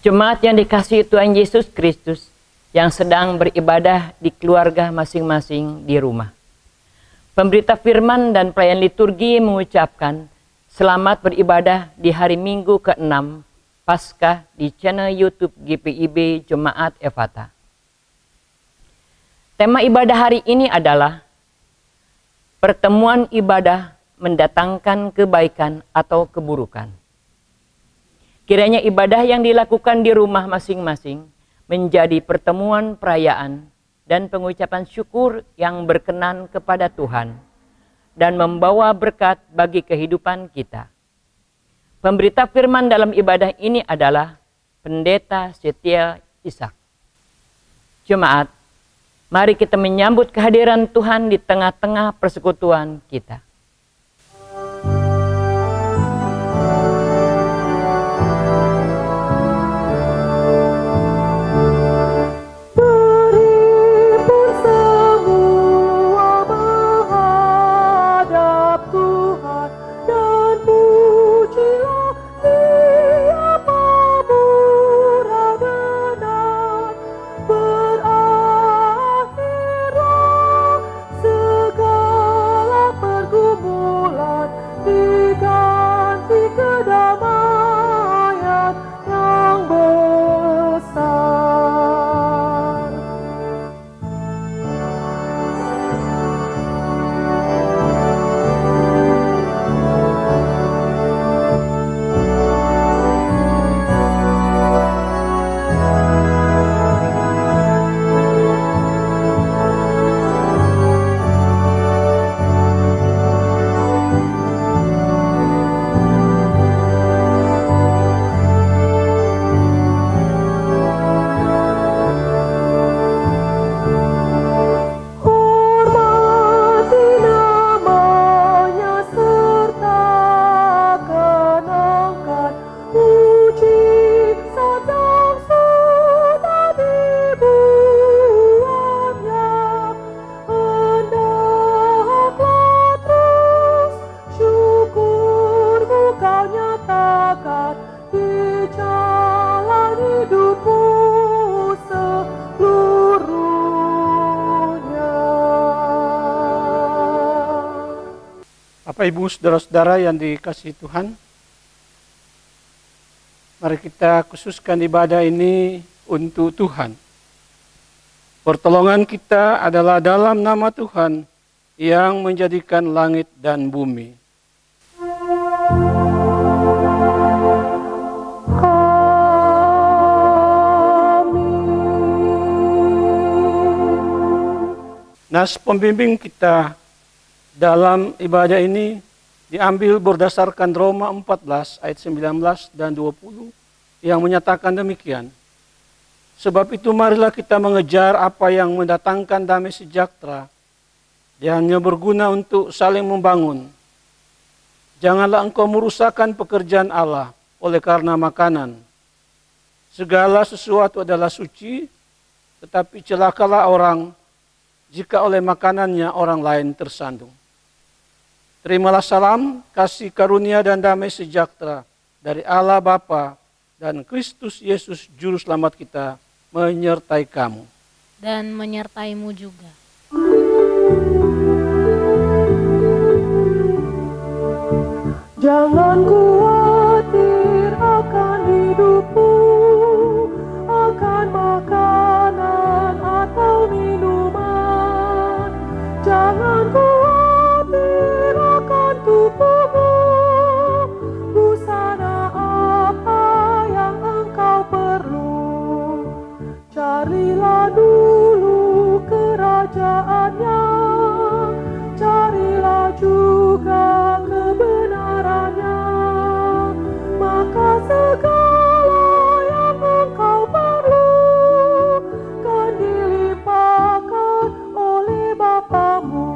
Jemaat yang dikasihi Tuhan Yesus Kristus yang sedang beribadah di keluarga masing-masing di rumah. Pemberita firman dan pelayan liturgi mengucapkan selamat beribadah di hari Minggu ke-6 Paskah di channel YouTube GPIB Jemaat Efata. Tema ibadah hari ini adalah pertemuan ibadah mendatangkan kebaikan atau keburukan. Kiranya ibadah yang dilakukan di rumah masing-masing menjadi pertemuan perayaan dan pengucapan syukur yang berkenan kepada Tuhan dan membawa berkat bagi kehidupan kita. Pemberita firman dalam ibadah ini adalah Pendeta Setia Ishak. Jemaat, mari kita menyambut kehadiran Tuhan di tengah-tengah persekutuan kita. Bapak Ibu saudara-saudara yang dikasihi Tuhan, mari kita khususkan ibadah ini untuk Tuhan. Pertolongan kita adalah dalam nama Tuhan yang menjadikan langit dan bumi. Nas pembimbing kita dalam ibadah ini diambil berdasarkan Roma 14 ayat 19 dan 20 yang menyatakan demikian. Sebab itu marilah kita mengejar apa yang mendatangkan damai sejahtera dan yang berguna untuk saling membangun. Janganlah engkau merusakkan pekerjaan Allah oleh karena makanan. Segala sesuatu adalah suci, tetapi celakalah orang jika oleh makanannya orang lain tersandung. Terimalah salam, kasih karunia dan damai sejahtera dari Allah Bapa dan Kristus Yesus Juru Selamat kita menyertai kamu. Dan menyertaimu juga. Jangan khawatir akan hidupmu, akan makanan atau minuman. Jangan khawatir akan tubuhmu, busana apa yang engkau perlu. Carilah dulu kerajaannya, carilah juga kebenarannya, maka segala yang engkau perlu kan dilimpahkan oleh Bapamu.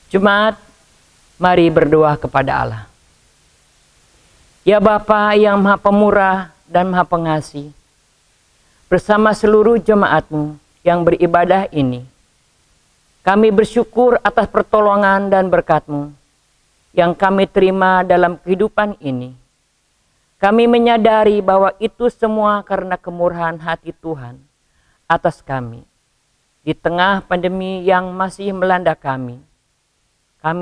Jemaat, mari berdoa kepada Allah. Ya Bapa yang Maha Pemurah dan Maha Pengasih, bersama seluruh jemaat-Mu yang beribadah ini, kami bersyukur atas pertolongan dan berkat-Mu yang kami terima dalam kehidupan ini. Kami menyadari bahwa itu semua karena kemurahan hati Tuhan atas kami. Di tengah pandemi yang masih melanda kami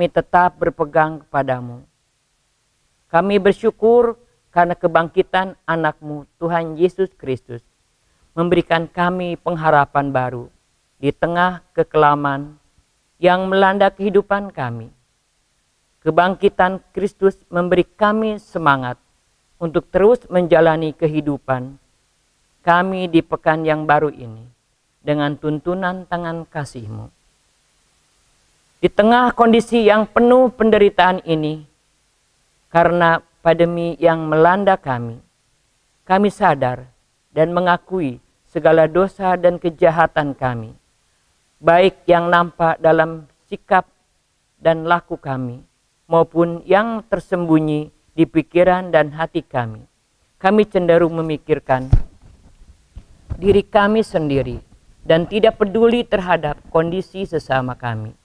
tetap berpegang kepadamu. Kami bersyukur karena kebangkitan anak-Mu Tuhan Yesus Kristus memberikan kami pengharapan baru di tengah kekelaman yang melanda kehidupan kami. Kebangkitan Kristus memberi kami semangat untuk terus menjalani kehidupan kami di pekan yang baru ini dengan tuntunan tangan kasih-Mu. Di tengah kondisi yang penuh penderitaan ini, karena pandemi yang melanda kami sadar dan mengakui segala dosa dan kejahatan kami, baik yang nampak dalam sikap dan laku kami, maupun yang tersembunyi di pikiran dan hati kami. Kami cenderung memikirkan diri kami sendiri dan tidak peduli terhadap kondisi sesama kami.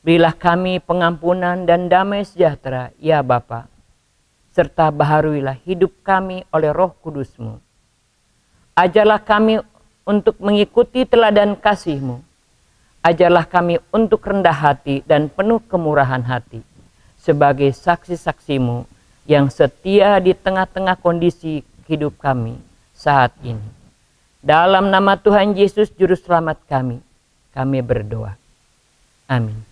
Berilah kami pengampunan dan damai sejahtera, ya Bapa, serta baharuilah hidup kami oleh Roh Kudus-Mu. Ajarlah kami untuk mengikuti teladan kasih-Mu. Ajarlah kami untuk rendah hati dan penuh kemurahan hati, sebagai saksi-saksi-Mu yang setia di tengah-tengah kondisi hidup kami saat ini. Dalam nama Tuhan Yesus Juru Selamat kami berdoa. Amin.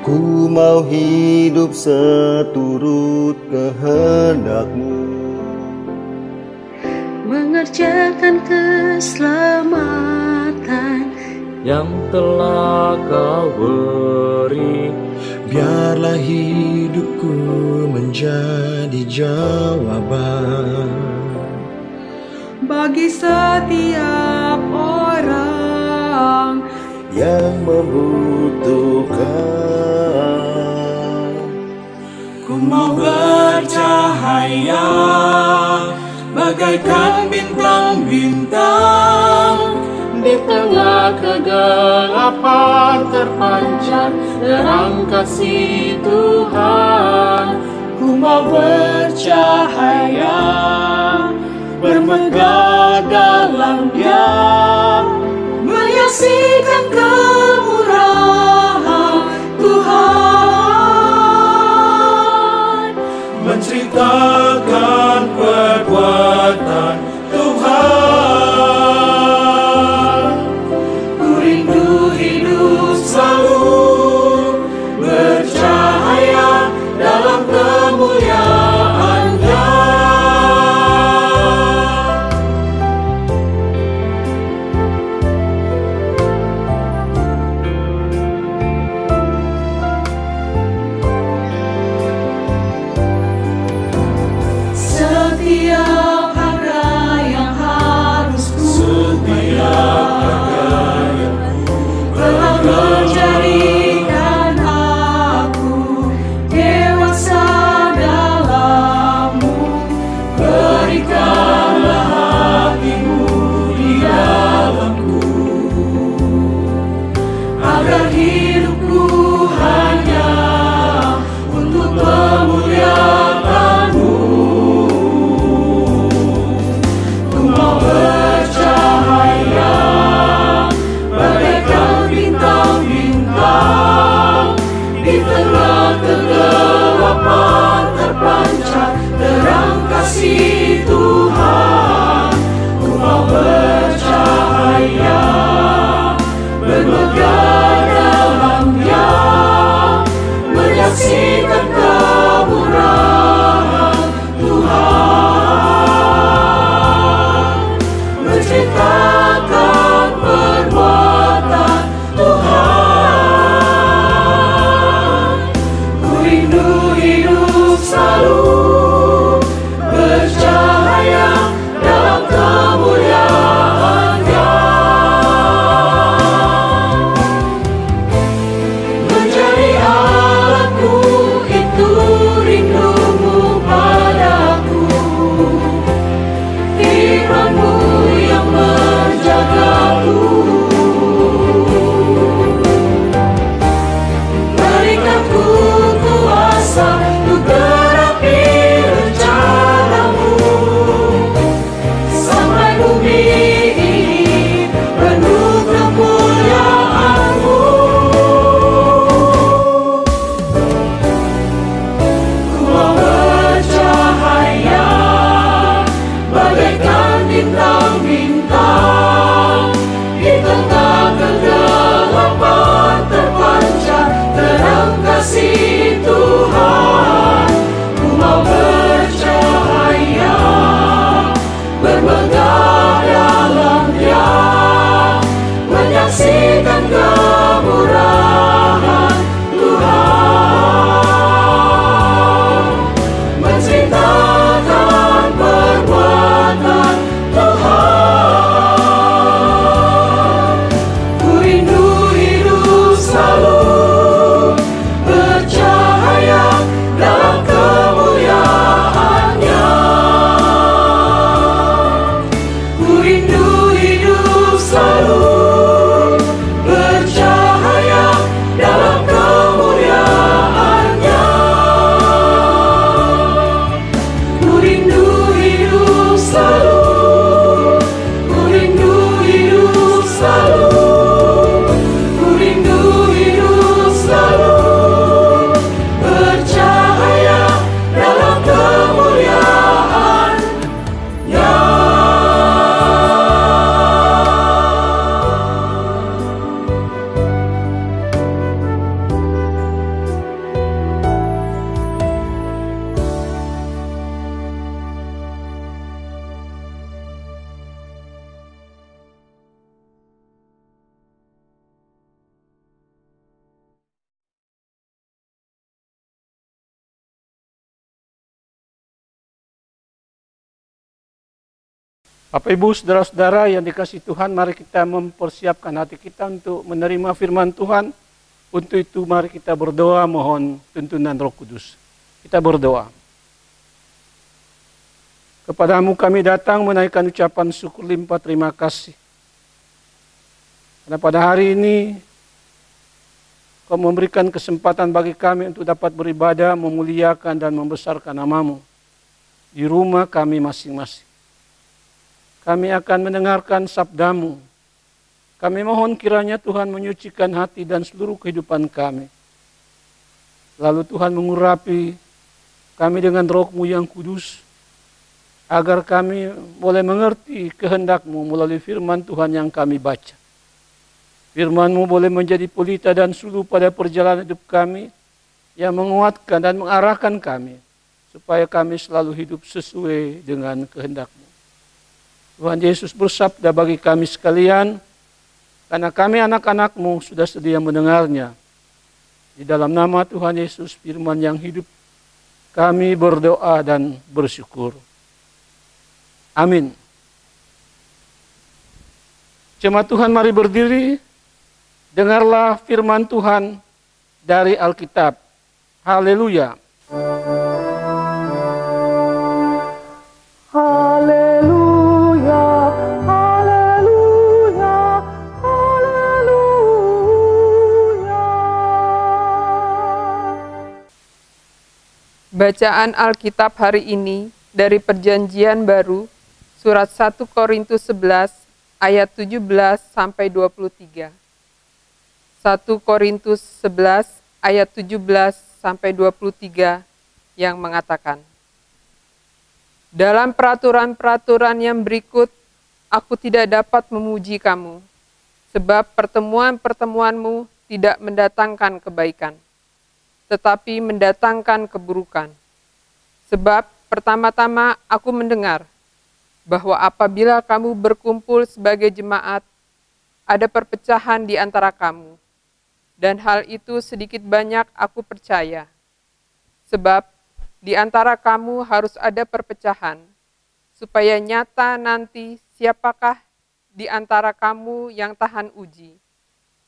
Ku mau hidup seturut kehendak-Mu, mengerjakan keselamatan yang telah Kau beri. Biarlah hidupku menjadi jawaban bagi setiap orang yang membutuhkan. Ku mau bercahaya bagaikan bintang-bintang, di tengah kegelapan terpancar terang kasih Tuhan. Ku mau bercahaya, bermegah dalam Dia, menyaksikan kemurahan Tuhan, menceritakan perbuatan Tuhan. Ku rindu hidup selalu bercahaya dalam kemuliaan-Nya. Bapak Ibu, saudara-saudara yang dikasihi Tuhan, mari kita mempersiapkan hati kita untuk menerima firman Tuhan. Untuk itu mari kita berdoa mohon tuntunan Roh Kudus. Kita berdoa. Kepadamu kami datang menaikkan ucapan syukur limpah terima kasih. Karena pada hari ini Kau memberikan kesempatan bagi kami untuk dapat beribadah, memuliakan dan membesarkan nama-Mu di rumah kami masing-masing. Kami akan mendengarkan sabda-Mu. Kami mohon kiranya Tuhan menyucikan hati dan seluruh kehidupan kami. Lalu Tuhan mengurapi kami dengan Roh-Mu yang kudus, agar kami boleh mengerti kehendak-Mu melalui firman Tuhan yang kami baca. Firman-Mu boleh menjadi pelita dan suluh pada perjalanan hidup kami, yang menguatkan dan mengarahkan kami, supaya kami selalu hidup sesuai dengan kehendak-Mu. Tuhan Yesus bersabda bagi kami sekalian, karena kami anak-anak-Mu sudah sedia mendengarnya. Di dalam nama Tuhan Yesus, firman yang hidup, kami berdoa dan bersyukur. Amin. Jemaat Tuhan, mari berdiri. Dengarlah firman Tuhan dari Alkitab. Haleluya. Haleluya, haleluya, haleluya. Bacaan Alkitab hari ini dari Perjanjian Baru, surat 1 Korintus 11 ayat 17 sampai 23. 1 Korintus 11 ayat 17 sampai 23 yang mengatakan, dalam peraturan-peraturan yang berikut, aku tidak dapat memuji kamu, sebab pertemuan-pertemuanmu tidak mendatangkan kebaikan, tetapi mendatangkan keburukan. Sebab pertama-tama aku mendengar bahwa apabila kamu berkumpul sebagai jemaat, ada perpecahan di antara kamu. Dan hal itu sedikit banyak aku percaya. Sebab di antara kamu harus ada perpecahan, supaya nyata nanti siapakah di antara kamu yang tahan uji.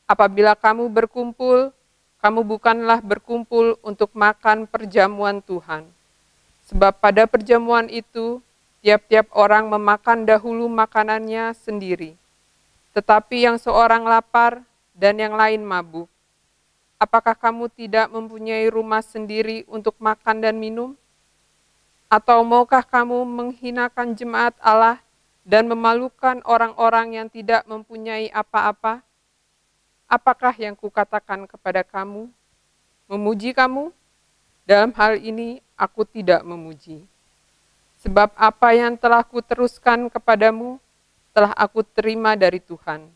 Apabila kamu berkumpul, kamu bukanlah berkumpul untuk makan perjamuan Tuhan. Sebab pada perjamuan itu, tiap-tiap orang memakan dahulu makanannya sendiri. Tetapi yang seorang lapar dan yang lain mabuk. Apakah kamu tidak mempunyai rumah sendiri untuk makan dan minum? Atau maukah kamu menghinakan jemaat Allah dan memalukan orang-orang yang tidak mempunyai apa-apa? Apakah yang kukatakan kepada kamu? Memuji kamu? Dalam hal ini aku tidak memuji. Sebab apa yang telah kuteruskan kepadamu, telah aku terima dari Tuhan,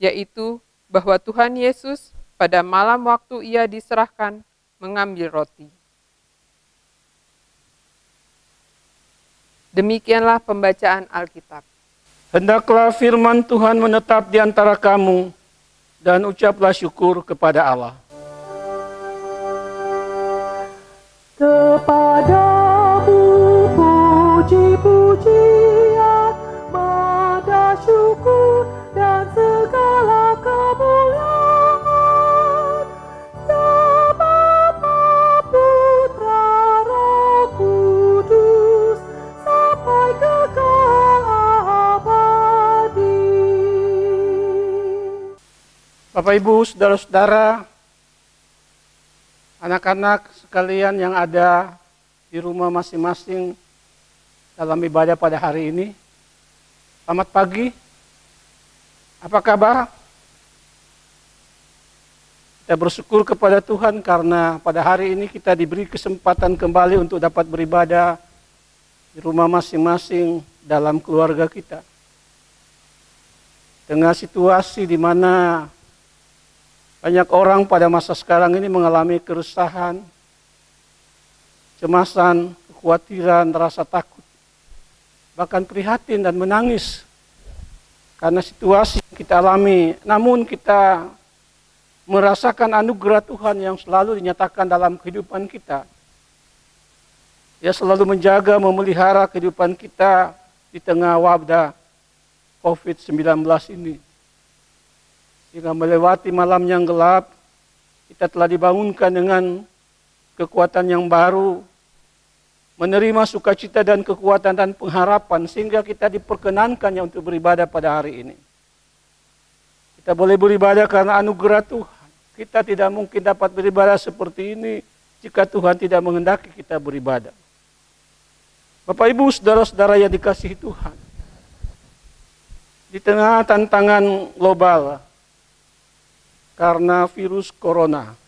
yaitu bahwa Tuhan Yesus pada malam waktu ia diserahkan, mengambil roti. Demikianlah pembacaan Alkitab. Hendaklah firman Tuhan menetap di antara kamu, dan ucaplah syukur kepada Allah. Kepadamu puji-pujian, mada syukur dan segala kemuliaan. Ya Bapa, Putra, Roh Kudus, sampai kekal abadi. Bapak Ibu, saudara-saudara, anak-anak sekalian yang ada di rumah masing-masing dalam ibadah pada hari ini, selamat pagi. Apa kabar? Kita bersyukur kepada Tuhan karena pada hari ini kita diberi kesempatan kembali untuk dapat beribadah di rumah masing-masing dalam keluarga kita. Dengan situasi di mana banyak orang pada masa sekarang ini mengalami keresahan, kecemasan, kekhawatiran, rasa takut, bahkan prihatin dan menangis karena situasi yang kita alami. Namun kita merasakan anugerah Tuhan yang selalu dinyatakan dalam kehidupan kita. Dia selalu menjaga, memelihara kehidupan kita di tengah wabah COVID-19 ini. Sehingga melewati malam yang gelap, kita telah dibangunkan dengan kekuatan yang baru, menerima sukacita dan kekuatan dan pengharapan, sehingga kita diperkenankannya untuk beribadah pada hari ini. Kita boleh beribadah karena anugerah Tuhan. Kita tidak mungkin dapat beribadah seperti ini jika Tuhan tidak menghendaki kita beribadah. Bapak Ibu, saudara-saudara yang dikasihi Tuhan, di tengah tantangan global karena virus corona,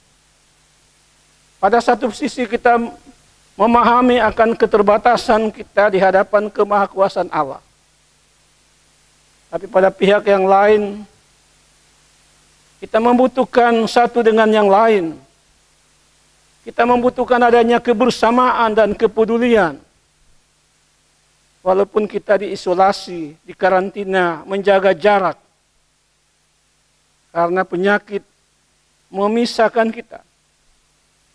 pada satu sisi kita memahami akan keterbatasan kita di hadapan kemahakuasaan Allah. Tapi pada pihak yang lain, kita membutuhkan satu dengan yang lain. Kita membutuhkan adanya kebersamaan dan kepedulian. Walaupun kita diisolasi, dikarantina, menjaga jarak. Karena penyakit memisahkan kita.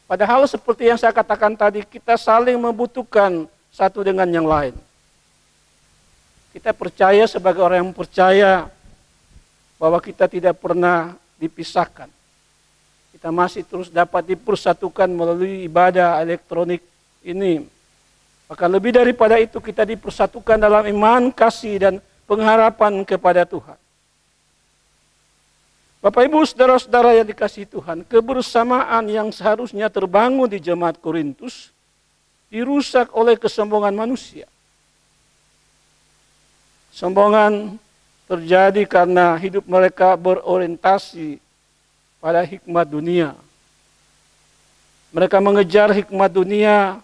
Padahal seperti yang saya katakan tadi, kita saling membutuhkan satu dengan yang lain. Kita percaya sebagai orang yang percaya bahwa kita tidak pernah dipisahkan. Kita masih terus dapat dipersatukan melalui ibadah elektronik ini. Maka lebih daripada itu kita dipersatukan dalam iman, kasih, dan pengharapan kepada Tuhan. Bapak Ibu, saudara-saudara yang dikasihi Tuhan, kebersamaan yang seharusnya terbangun di jemaat Korintus dirusak oleh kesombongan manusia. Sombongan terjadi karena hidup mereka berorientasi pada hikmat dunia. Mereka mengejar hikmat dunia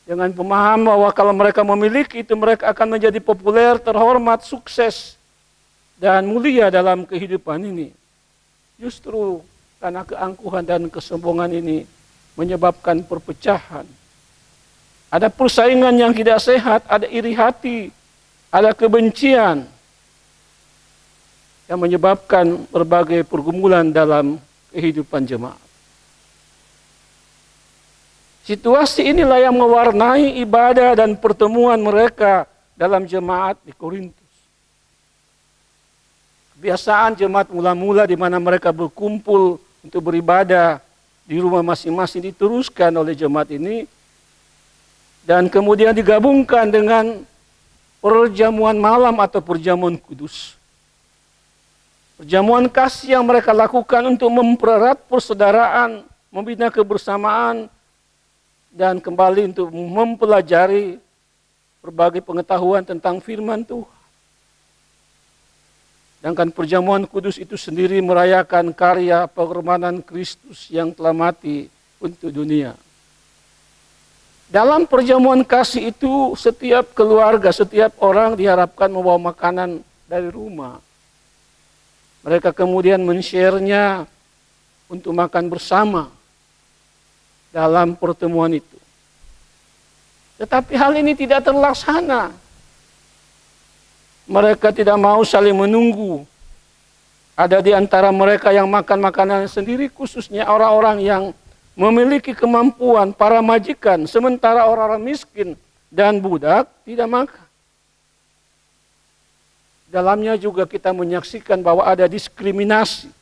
dengan pemahaman bahwa kalau mereka memiliki itu, mereka akan menjadi populer, terhormat, sukses, dan mulia dalam kehidupan ini. Justru karena keangkuhan dan kesombongan ini menyebabkan perpecahan. Ada persaingan yang tidak sehat, ada iri hati, ada kebencian yang menyebabkan berbagai pergumulan dalam kehidupan jemaat. Situasi inilah yang mewarnai ibadah dan pertemuan mereka dalam jemaat di Korintus. Kebiasaan jemaat mula-mula di mana mereka berkumpul untuk beribadah di rumah masing-masing diteruskan oleh jemaat ini dan kemudian digabungkan dengan perjamuan malam atau perjamuan kudus. Perjamuan kasih yang mereka lakukan untuk mempererat persaudaraan, membina kebersamaan, dan kembali untuk mempelajari berbagai pengetahuan tentang firman Tuhan. Sedangkan perjamuan kudus itu sendiri merayakan karya pengorbanan Kristus yang telah mati untuk dunia. Dalam perjamuan kasih itu, setiap keluarga, setiap orang diharapkan membawa makanan dari rumah. Mereka kemudian men-share-nya untuk makan bersama dalam pertemuan itu. Tetapi hal ini tidak terlaksana. Mereka tidak mau saling menunggu. Ada di antara mereka yang makan makanan sendiri, khususnya orang-orang yang memiliki kemampuan, para majikan, sementara orang-orang miskin dan budak tidak makan. Dalamnya juga kita menyaksikan bahwa ada diskriminasi.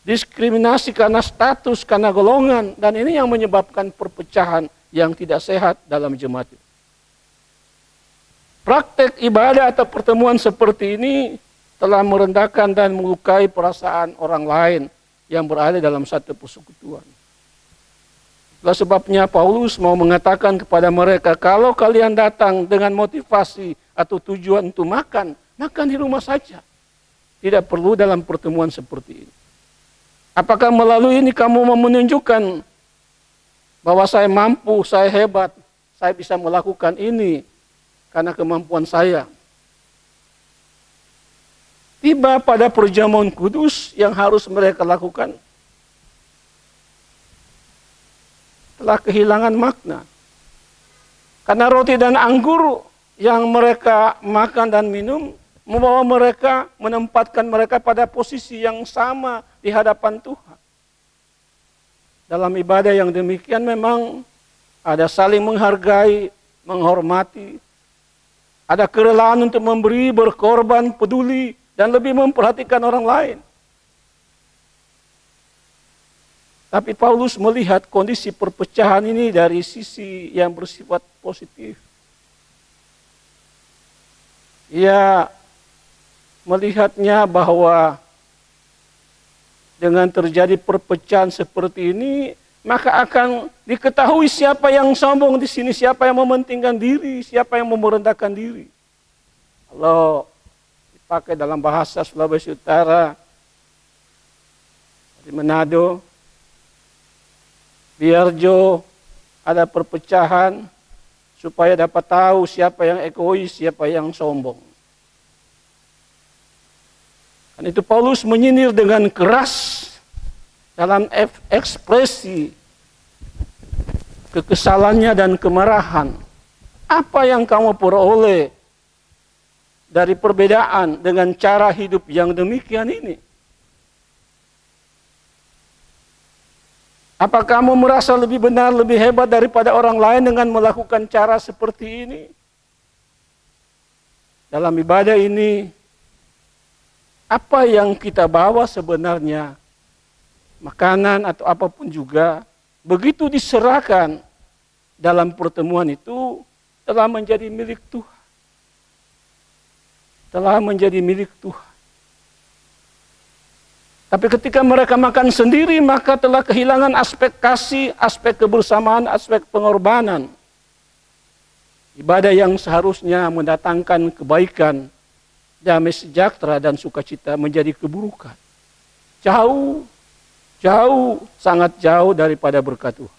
Diskriminasi karena status, karena golongan, dan ini yang menyebabkan perpecahan yang tidak sehat dalam jemaat. Praktek ibadah atau pertemuan seperti ini telah merendahkan dan melukai perasaan orang lain yang berada dalam satu persekutuan. Itulah sebabnya Paulus mau mengatakan kepada mereka, kalau kalian datang dengan motivasi atau tujuan untuk makan, makan di rumah saja. Tidak perlu dalam pertemuan seperti ini. Apakah melalui ini kamu mau menunjukkan bahwa saya mampu, saya hebat, saya bisa melakukan ini karena kemampuan saya? Tiba pada perjamuan kudus yang harus mereka lakukan telah kehilangan makna. Karena roti dan anggur yang mereka makan dan minum membawa mereka, menempatkan mereka pada posisi yang sama di hadapan Tuhan. Dalam ibadah yang demikian memang ada saling menghargai, menghormati, Ada kerelaan untuk memberi, berkorban, peduli, dan lebih memperhatikan orang lain. Tapi Paulus melihat kondisi perpecahan ini dari sisi yang bersifat positif. Ia melihatnya bahwa dengan terjadi perpecahan seperti ini, maka akan diketahui siapa yang sombong di sini, siapa yang mementingkan diri, siapa yang merendahkan diri. Kalau dipakai dalam bahasa Sulawesi Utara, di Manado, biar ada perpecahan supaya dapat tahu siapa yang egois, siapa yang sombong. Dan itu Paulus menyindir dengan keras dalam ekspresi kekesalannya dan kemarahan. Apa yang kamu peroleh dari perbedaan dengan cara hidup yang demikian ini? Apa kamu merasa lebih benar, lebih hebat daripada orang lain dengan melakukan cara seperti ini? Dalam ibadah ini, apa yang kita bawa sebenarnya, makanan atau apapun juga, begitu diserahkan dalam pertemuan itu, telah menjadi milik Tuhan. Telah menjadi milik Tuhan. Tapi ketika mereka makan sendiri, maka telah kehilangan aspek kasih, aspek kebersamaan, aspek pengorbanan. Ibadah yang seharusnya mendatangkan kebaikan, damai sejahtera dan sukacita menjadi keburukan. Jauh, sangat jauh daripada berkat Tuhan.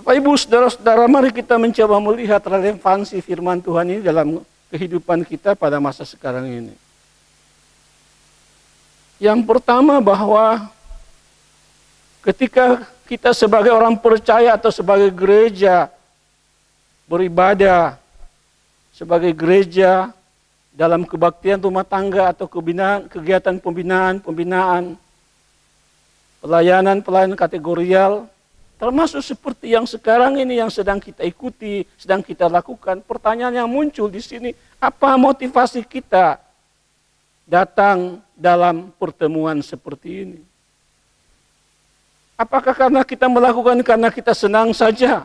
Bapak Ibu, saudara-saudara, mari kita mencoba melihat relevansi firman Tuhan ini dalam kehidupan kita pada masa sekarang ini. Yang pertama bahwa ketika kita sebagai orang percaya atau sebagai gereja beribadah, sebagai gereja dalam kebaktian rumah tangga atau kegiatan pembinaan, pelayanan kategorial, termasuk seperti yang sekarang ini yang sedang kita ikuti, sedang kita lakukan. Pertanyaan yang muncul di sini, apa motivasi kita datang dalam pertemuan seperti ini? Apakah karena kita melakukan karena kita senang saja?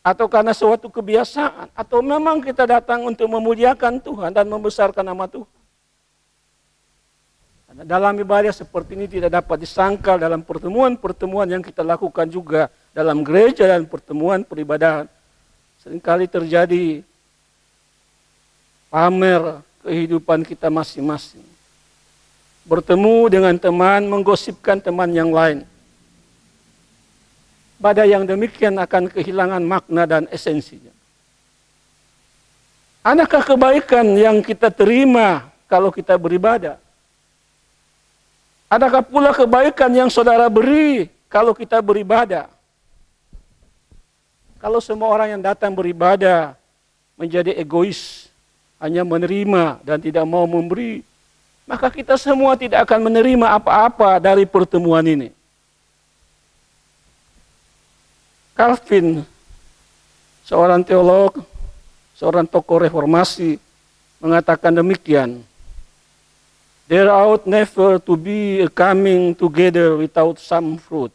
Atau karena suatu kebiasaan? Atau memang kita datang untuk memuliakan Tuhan dan membesarkan nama Tuhan? Karena dalam ibadah seperti ini tidak dapat disangkal dalam pertemuan-pertemuan yang kita lakukan juga dalam gereja dan pertemuan peribadahan. Seringkali terjadi pamer kehidupan kita masing-masing. Bertemu dengan teman, menggosipkan teman yang lain. Pada yang demikian akan kehilangan makna dan esensinya. Adakah kebaikan yang kita terima kalau kita beribadah? Adakah pula kebaikan yang saudara beri kalau kita beribadah? Kalau semua orang yang datang beribadah menjadi egois, hanya menerima dan tidak mau memberi, maka kita semua tidak akan menerima apa-apa dari pertemuan ini. Calvin, seorang teolog, seorang tokoh reformasi, mengatakan demikian. There ought never to be a coming together without some fruit.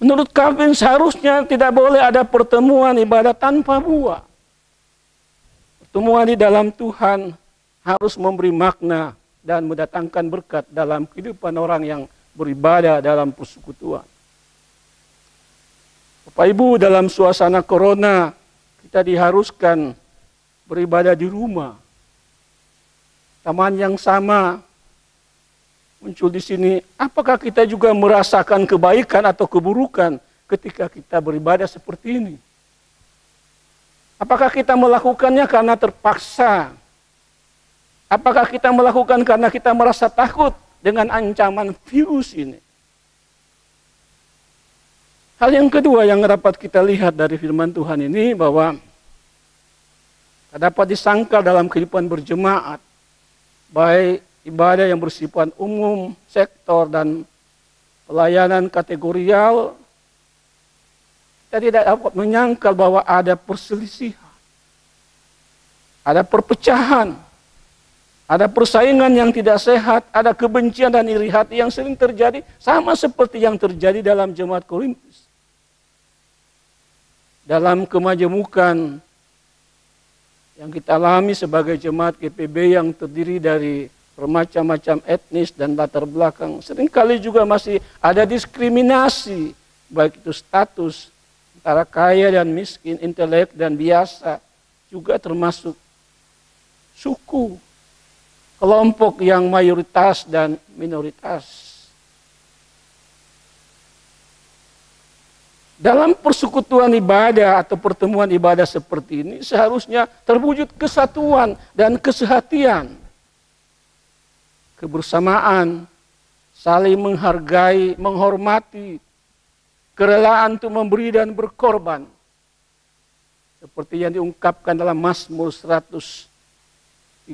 Menurut Calvin seharusnya tidak boleh ada pertemuan ibadah tanpa buah. Pertemuan di dalam Tuhan harus memberi makna dan mendatangkan berkat dalam kehidupan orang yang beribadah dalam persekutuan. Bapak Ibu, dalam suasana corona kita diharuskan beribadah di rumah. Taman yang sama muncul di sini. Apakah kita juga merasakan kebaikan atau keburukan ketika kita beribadah seperti ini? Apakah kita melakukannya karena terpaksa? Apakah kita melakukan karena kita merasa takut dengan ancaman virus ini? Hal yang kedua yang dapat kita lihat dari firman Tuhan ini bahwa dapat disangkal dalam kehidupan berjemaat, baik ibadah yang bersifat umum, sektor, dan pelayanan kategorial, Kita tidak dapat menyangkal bahwa ada perselisihan, ada perpecahan, ada persaingan yang tidak sehat, ada kebencian dan iri hati yang sering terjadi, sama seperti yang terjadi dalam jemaat Korintus. Dalam kemajemukan yang kita alami sebagai jemaat GPB yang terdiri dari bermacam-macam etnis dan latar belakang, seringkali juga masih ada diskriminasi, baik itu status antara kaya dan miskin, intelek dan biasa, juga termasuk suku, kelompok yang mayoritas dan minoritas. Dalam persekutuan ibadah atau pertemuan ibadah seperti ini seharusnya terwujud kesatuan dan kesehatian, kebersamaan, saling menghargai, menghormati, kerelaan untuk memberi dan berkorban. Seperti yang diungkapkan dalam Mazmur 133.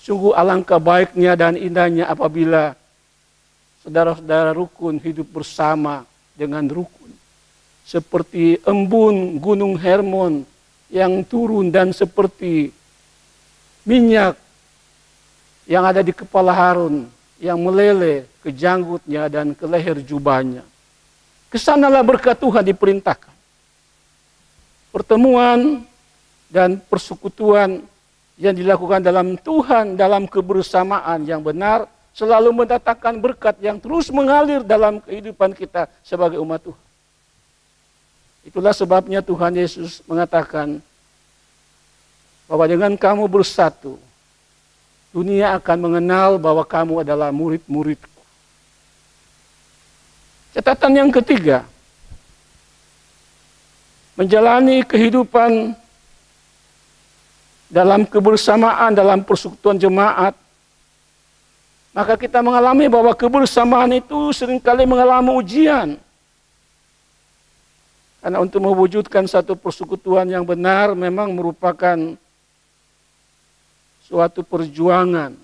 Sungguh alangkah baiknya dan indahnya apabila saudara-saudara rukun hidup bersama dengan rukun. Seperti embun gunung Hermon yang turun dan seperti minyak yang ada di kepala Harun yang meleleh ke janggutnya dan ke leher jubahnya. Kesanalah berkat Tuhan diperintahkan. Pertemuan dan persekutuan yang dilakukan dalam Tuhan, dalam kebersamaan yang benar, selalu mendatangkan berkat yang terus mengalir dalam kehidupan kita sebagai umat Tuhan. Itulah sebabnya Tuhan Yesus mengatakan bahwa dengan kamu bersatu, dunia akan mengenal bahwa kamu adalah murid-muridku. Catatan yang ketiga, menjalani kehidupan dalam kebersamaan, dalam persekutuan jemaat, maka kita mengalami bahwa kebersamaan itu seringkali mengalami ujian. Karena untuk mewujudkan satu persekutuan yang benar memang merupakan suatu perjuangan.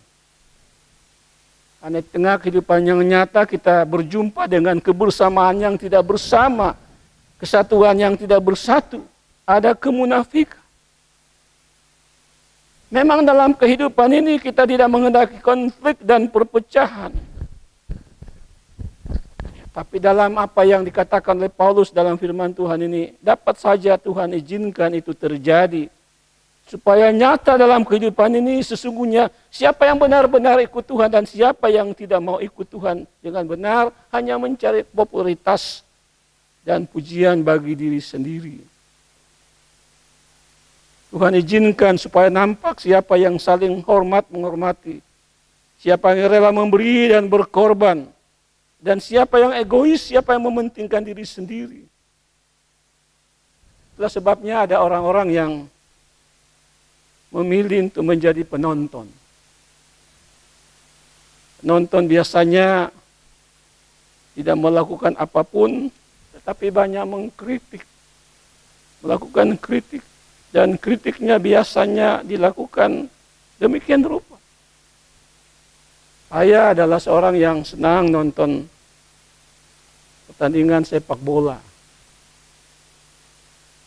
Karena di tengah kehidupan yang nyata kita berjumpa dengan kebersamaan yang tidak bersama, kesatuan yang tidak bersatu, ada kemunafikan. Memang dalam kehidupan ini kita tidak menghendaki konflik dan perpecahan. Tapi dalam apa yang dikatakan oleh Paulus dalam firman Tuhan ini, dapat saja Tuhan izinkan itu terjadi. Supaya nyata dalam kehidupan ini sesungguhnya siapa yang benar-benar ikut Tuhan dan siapa yang tidak mau ikut Tuhan dengan benar hanya mencari popularitas dan pujian bagi diri sendiri. Tuhan izinkan supaya nampak siapa yang saling hormat menghormati, siapa yang rela memberi dan berkorban, dan siapa yang egois, siapa yang mementingkan diri sendiri. Itulah sebabnya ada orang-orang yang memilih untuk menjadi penonton. Penonton biasanya tidak melakukan apapun, tetapi banyak mengkritik, melakukan kritik. Dan kritiknya biasanya dilakukan demikian rupa. Saya adalah seorang yang senang nonton pertandingan sepak bola.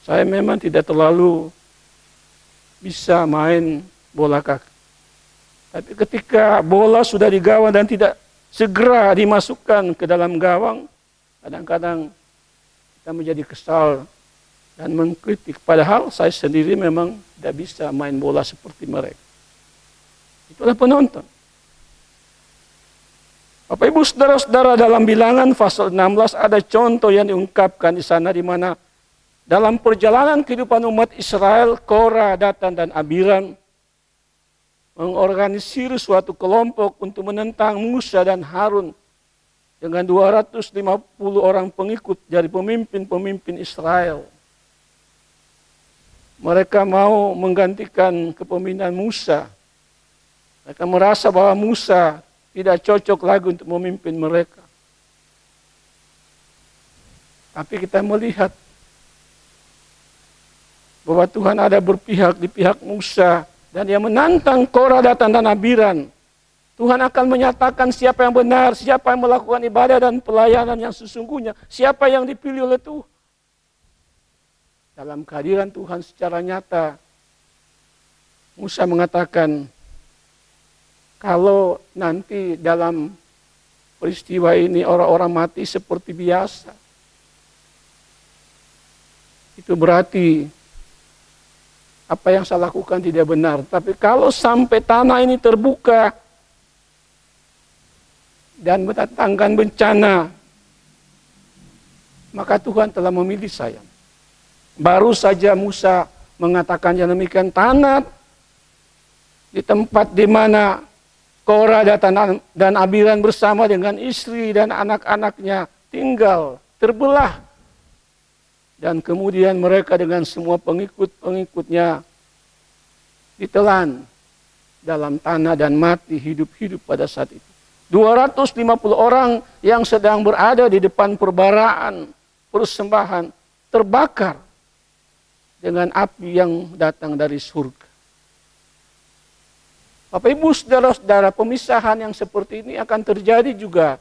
Saya memang tidak terlalu bisa main bola kaki. Tapi ketika bola sudah di gawang dan tidak segera dimasukkan ke dalam gawang, kadang-kadang kita menjadi kesal dan mengkritik. Padahal saya sendiri memang tidak bisa main bola seperti mereka. Itulah penonton. Bapak Ibu Saudara-saudara, dalam Bilangan pasal 16 ada contoh yang diungkapkan di sana di mana dalam perjalanan kehidupan umat Israel, Korah, Datan dan Abiram mengorganisir suatu kelompok untuk menentang Musa dan Harun dengan 250 orang pengikut dari pemimpin-pemimpin Israel. Mereka mau menggantikan kepemimpinan Musa. Mereka merasa bahwa Musa tidak cocok lagi untuk memimpin mereka. Tapi kita melihat bahwa Tuhan ada berpihak di pihak Musa dan dia menantang Korah, Datan dan Abiram Tuhan akan menyatakan siapa yang benar, siapa yang melakukan ibadah dan pelayanan yang sesungguhnya, siapa yang dipilih oleh Tuhan. Dalam kehadiran Tuhan secara nyata, Musa mengatakan, kalau nanti dalam peristiwa ini orang-orang mati seperti biasa, itu berarti apa yang saya lakukan tidak benar. Tapi kalau sampai tanah ini terbuka dan mendatangkan bencana, maka Tuhan telah memilih saya. Baru saja Musa mengatakan yang demikian, tanah di tempat di mana Korah dan Abiram bersama dengan istri dan anak-anaknya tinggal terbelah. Dan kemudian mereka dengan semua pengikut-pengikutnya ditelan dalam tanah dan mati hidup-hidup pada saat itu. 250 orang yang sedang berada di depan perbaraan persembahan terbakar dengan api yang datang dari surga. Bapak Ibu saudara-saudara, pemisahan yang seperti ini akan terjadi juga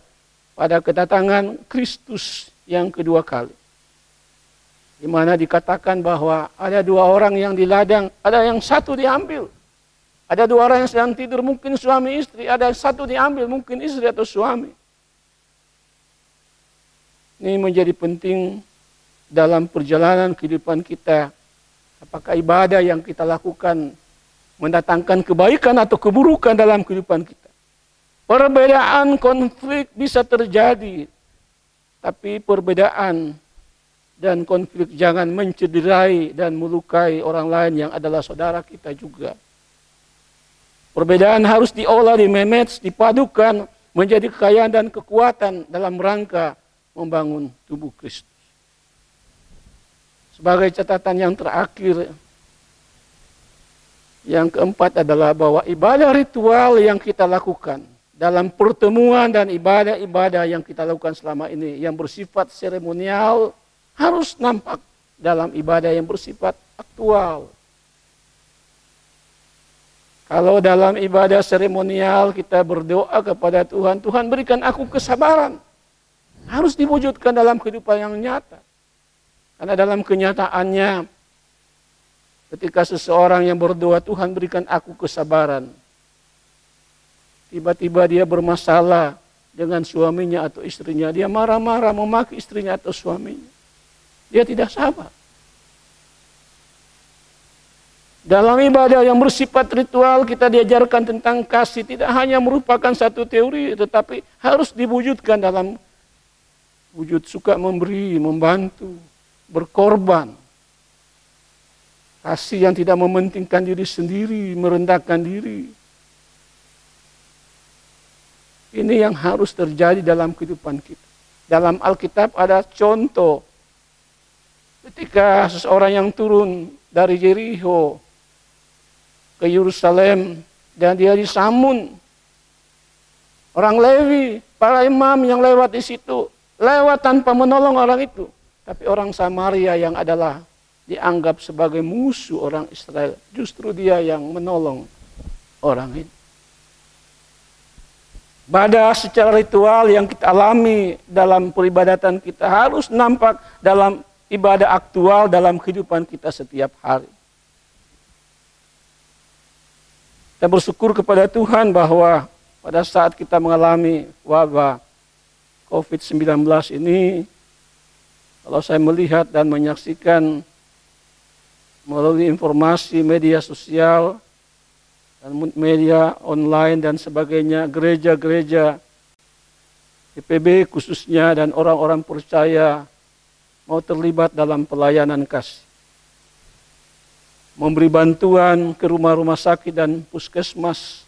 pada kedatangan Kristus yang kedua kali. Di mana dikatakan bahwa ada 2 orang yang di ladang, ada yang satu diambil. Ada 2 orang yang sedang tidur, mungkin suami istri, ada yang satu diambil, mungkin istri atau suami. Ini menjadi penting dalam perjalanan kehidupan kita. Apakah ibadah yang kita lakukan mendatangkan kebaikan atau keburukan dalam kehidupan kita. Perbedaan, konflik bisa terjadi, tapi perbedaan dan konflik jangan mencederai dan melukai orang lain yang adalah saudara kita juga. Perbedaan harus diolah, dimanage, dipadukan menjadi kekayaan dan kekuatan dalam rangka membangun tubuh Kristus. Sebagai catatan yang terakhir, yang keempat adalah bahwa ibadah ritual yang kita lakukan dalam pertemuan dan ibadah-ibadah yang kita lakukan selama ini yang bersifat seremonial harus nampak dalam ibadah yang bersifat aktual. Kalau dalam ibadah seremonial kita berdoa kepada Tuhan, Tuhan berikan aku kesabaran. Harus diwujudkan dalam kehidupan yang nyata. Karena dalam kenyataannya, ketika seseorang yang berdoa, Tuhan berikan aku kesabaran. Tiba-tiba dia bermasalah dengan suaminya atau istrinya. Dia marah-marah memaki istrinya atau suaminya. Dia tidak sabar. Dalam ibadah yang bersifat ritual kita diajarkan tentang kasih. Tidak hanya merupakan satu teori, tetapi harus diwujudkan dalam wujud suka memberi, membantu, berkorban. Kasih yang tidak mementingkan diri sendiri, merendahkan diri. Ini yang harus terjadi dalam kehidupan kita. Dalam Alkitab ada contoh ketika seseorang yang turun dari Jericho ke Yerusalem dan dia disambut. Orang Lewi, para imam yang lewat di situ, lewat tanpa menolong orang itu. Tapi orang Samaria yang adalah dianggap sebagai musuh orang Israel, justru dia yang menolong orang itu. Ibadah secara ritual yang kita alami dalam peribadatan kita harus nampak dalam ibadah aktual dalam kehidupan kita setiap hari. Kita bersyukur kepada Tuhan bahwa pada saat kita mengalami wabah COVID-19 ini, kalau saya melihat dan menyaksikan melalui informasi media sosial dan media online dan sebagainya, gereja-gereja PPB khususnya dan orang-orang percaya mau terlibat dalam pelayanan kasih. Memberi bantuan ke rumah-rumah sakit dan puskesmas.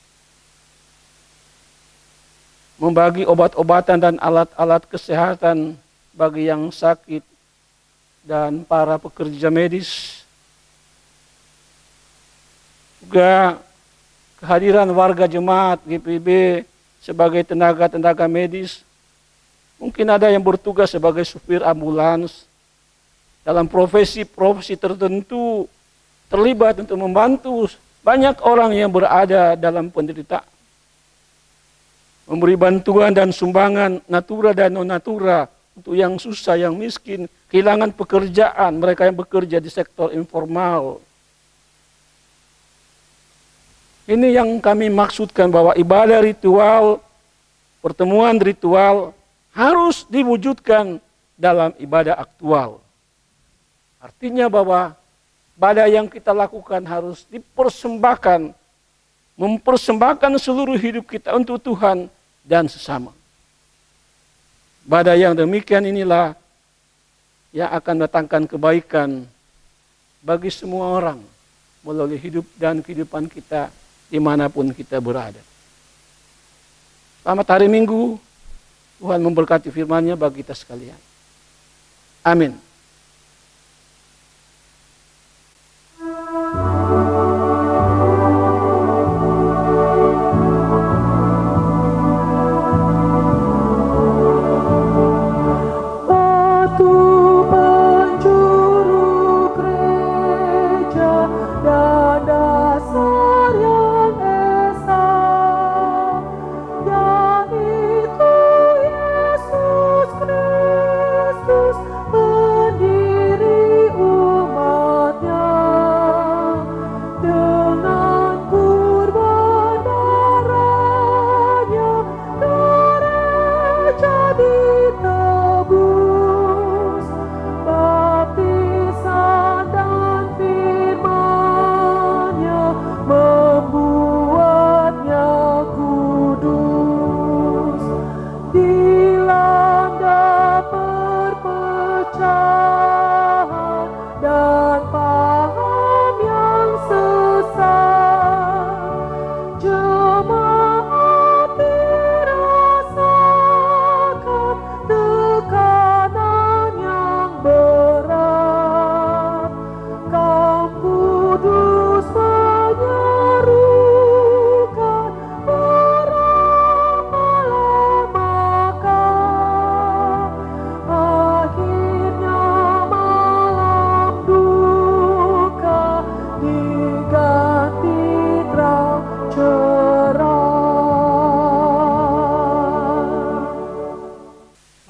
Membagi obat-obatan dan alat-alat kesehatan bagi yang sakit dan para pekerja medis. Juga kehadiran warga jemaat GPB sebagai tenaga-tenaga medis. Mungkin ada yang bertugas sebagai supir ambulans. Dalam profesi-profesi tertentu terlibat untuk membantu banyak orang yang berada dalam penderitaan. memberi bantuan dan sumbangan natura dan non-natura untuk yang susah, yang miskin, kehilangan pekerjaan, mereka yang bekerja di sektor informal. Ini yang kami maksudkan bahwa ibadah ritual, pertemuan ritual harus diwujudkan dalam ibadah aktual. Artinya bahwa ibadah yang kita lakukan harus dipersembahkan, mempersembahkan seluruh hidup kita untuk Tuhan dan sesama. Ibadah yang demikian inilah yang akan mendatangkan kebaikan bagi semua orang melalui hidup dan kehidupan kita dimanapun kita berada. Selamat hari Minggu, Tuhan memberkati firman-Nya bagi kita sekalian. Amin.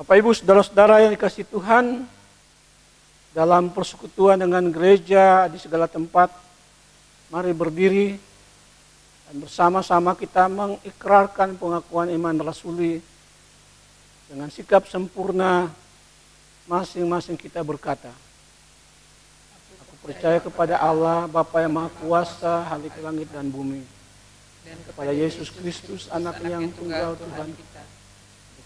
Bapak Ibu saudara-saudara yang dikasihi Tuhan, dalam persekutuan dengan gereja di segala tempat, mari berdiri dan bersama-sama kita mengikrarkan pengakuan iman rasuli dengan sikap sempurna. Masing-masing kita berkata, aku percaya kepada Allah Bapa yang Maha Kuasa, Halik langit dan bumi, dan kepada Yesus Kristus, anak yang tunggal Tuhan kita,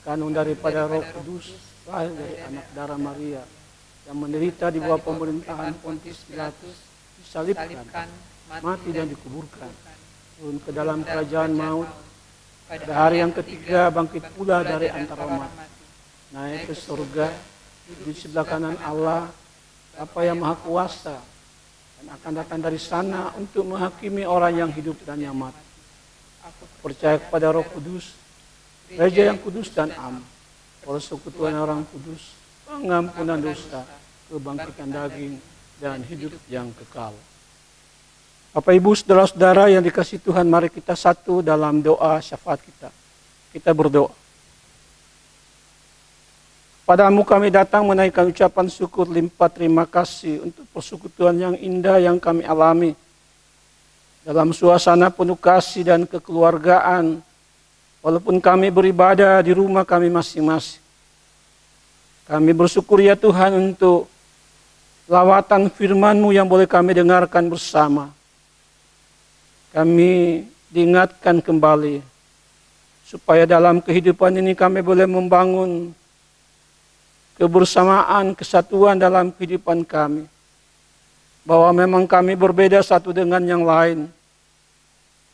dikandung daripada Roh Kudus, lahir dari anak darah Maria, yang menderita di bawah pemerintahan Pontius Pilatus, disalibkan, mati dan dikuburkan, turun ke dalam kerajaan maut, pada hari yang ketiga bangkit pula dari antara mati, naik ke surga, di sebelah kanan Allah, Bapa yang Maha Kuasa, dan akan datang dari sana untuk menghakimi orang yang hidup dan yang mati. Aku percaya kepada Roh Kudus, Gereja yang kudus dan am, persekutuan orang kudus, pengampunan dosa, kebangkitan daging, dan hidup yang kekal. Bapak Ibu saudara-saudara yang dikasihi Tuhan, mari kita satu dalam doa syafaat kita. Kita berdoa. Padamu kami datang menaikkan ucapan syukur limpah terima kasih untuk persekutuan yang indah yang kami alami dalam suasana penuh kasih dan kekeluargaan. Walaupun kami beribadah di rumah kami masing-masing, kami bersyukur ya Tuhan untuk lawatan firman-Mu yang boleh kami dengarkan bersama. Kami diingatkan kembali supaya dalam kehidupan ini kami boleh membangun kebersamaan, kesatuan dalam kehidupan kami. Bahwa memang kami berbeda satu dengan yang lain,